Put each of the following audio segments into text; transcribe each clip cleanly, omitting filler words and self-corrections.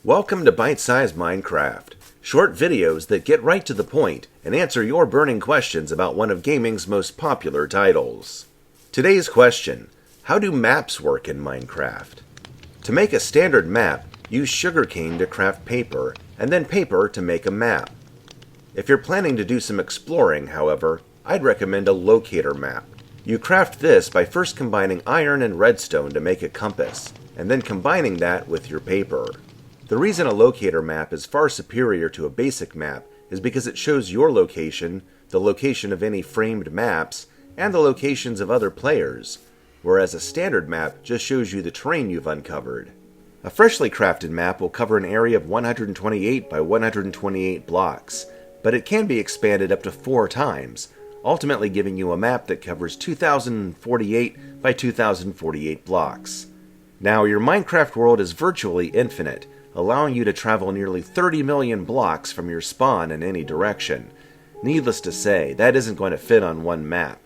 Welcome to Bite Size Minecraft, short videos that get right to the point and answer your burning questions about one of gaming's most popular titles. Today's question: how do maps work in Minecraft? To make a standard map, use sugarcane to craft paper, and then paper to make a map. If you're planning to do some exploring, however, I'd recommend a locator map. You craft this by first combining iron and redstone to make a compass, and then combining that with your paper. The reason a locator map is far superior to a basic map is because it shows your location, the location of any framed maps, and the locations of other players, whereas a standard map just shows you the terrain you've uncovered. A freshly crafted map will cover an area of 128 by 128 blocks, but it can be expanded up to 4 times, ultimately giving you a map that covers 2048 by 2048 blocks. Now, your Minecraft world is virtually infinite, allowing you to travel nearly 30 million blocks from your spawn in any direction. Needless to say, that isn't going to fit on one map.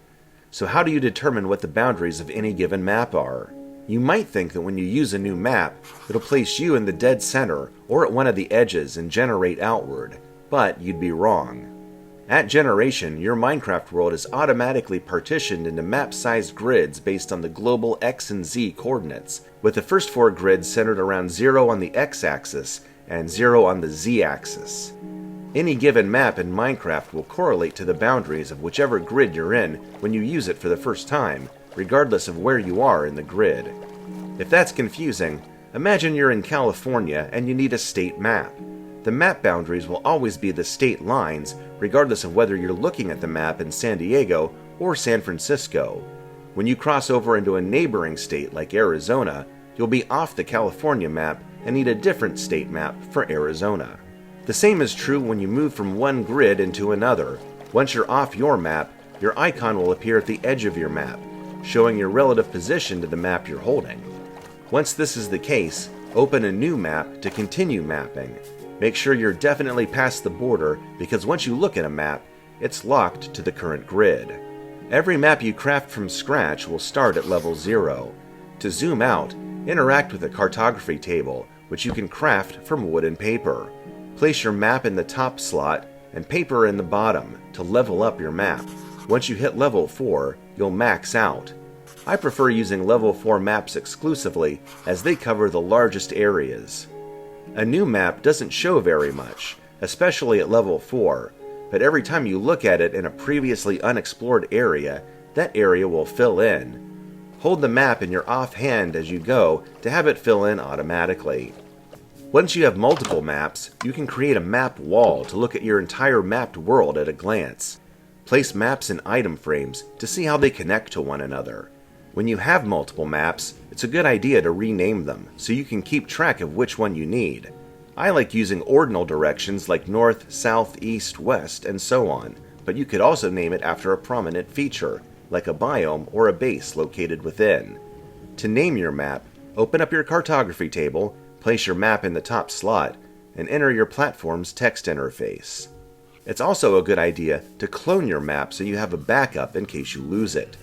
So how do you determine what the boundaries of any given map are? You might think that when you use a new map, it'll place you in the dead center or at one of the edges and generate outward, but you'd be wrong. At generation, your Minecraft world is automatically partitioned into map-sized grids based on the global X and Z coordinates, with the first 4 grids centered around 0 on the X-axis and 0 on the Z-axis. Any given map in Minecraft will correlate to the boundaries of whichever grid you're in when you use it for the first time, regardless of where you are in the grid. If that's confusing, imagine you're in California and you need a state map. The map boundaries will always be the state lines, regardless of whether you're looking at the map in San Diego or San Francisco. When you cross over into a neighboring state like Arizona, you'll be off the California map and need a different state map for Arizona. The same is true when you move from one grid into another. Once you're off your map, your icon will appear at the edge of your map, showing your relative position to the map you're holding. Once this is the case, open a new map to continue mapping. Make sure you're definitely past the border, because once you look at a map, it's locked to the current grid. Every map you craft from scratch will start at level 0. To zoom out, interact with a cartography table, which you can craft from wood and paper. Place your map in the top slot and paper in the bottom to level up your map. Once you hit level 4, you'll max out. I prefer using level 4 maps exclusively, as they cover the largest areas. A new map doesn't show very much, especially at level 4, but every time you look at it in a previously unexplored area, that area will fill in. Hold the map in your offhand as you go to have it fill in automatically. Once you have multiple maps, you can create a map wall to look at your entire mapped world at a glance. Place maps in item frames to see how they connect to one another. When you have multiple maps, it's a good idea to rename them so you can keep track of which one you need. I like using ordinal directions like north, south, east, west, and so on, but you could also name it after a prominent feature, like a biome or a base located within. To name your map, open up your cartography table, place your map in the top slot, and enter your platform's text interface. It's also a good idea to clone your map so you have a backup in case you lose it.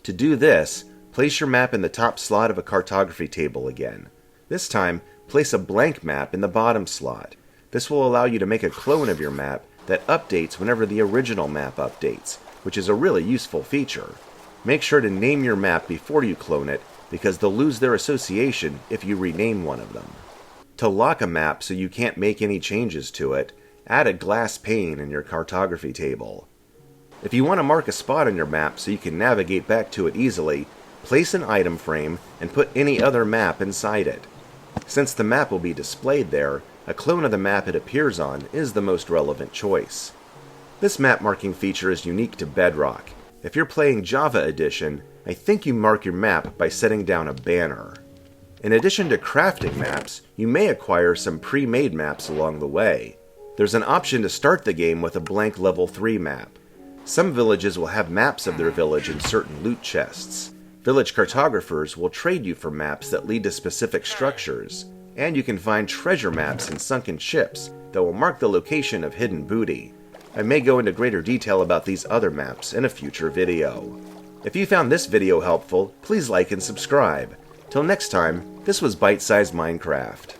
To do this, place your map in the top slot of a cartography table again. This time, place a blank map in the bottom slot. This will allow you to make a clone of your map that updates whenever the original map updates, which is a really useful feature. Make sure to name your map before you clone it, because they'll lose their association if you rename one of them. To lock a map so you can't make any changes to it, add a glass pane in your cartography table. If you want to mark a spot on your map so you can navigate back to it easily, place an item frame and put any other map inside it. Since the map will be displayed there, a clone of the map it appears on is the most relevant choice. This map marking feature is unique to Bedrock. If you're playing Java Edition, I think you mark your map by setting down a banner. In addition to crafting maps, you may acquire some pre-made maps along the way. There's an option to start the game with a blank level 3 map. Some villages will have maps of their village in certain loot chests. Village cartographers will trade you for maps that lead to specific structures, and you can find treasure maps in sunken ships that will mark the location of hidden booty. I may go into greater detail about these other maps in a future video. If you found this video helpful, please like and subscribe. Till next time, this was Bite Size Minecraft.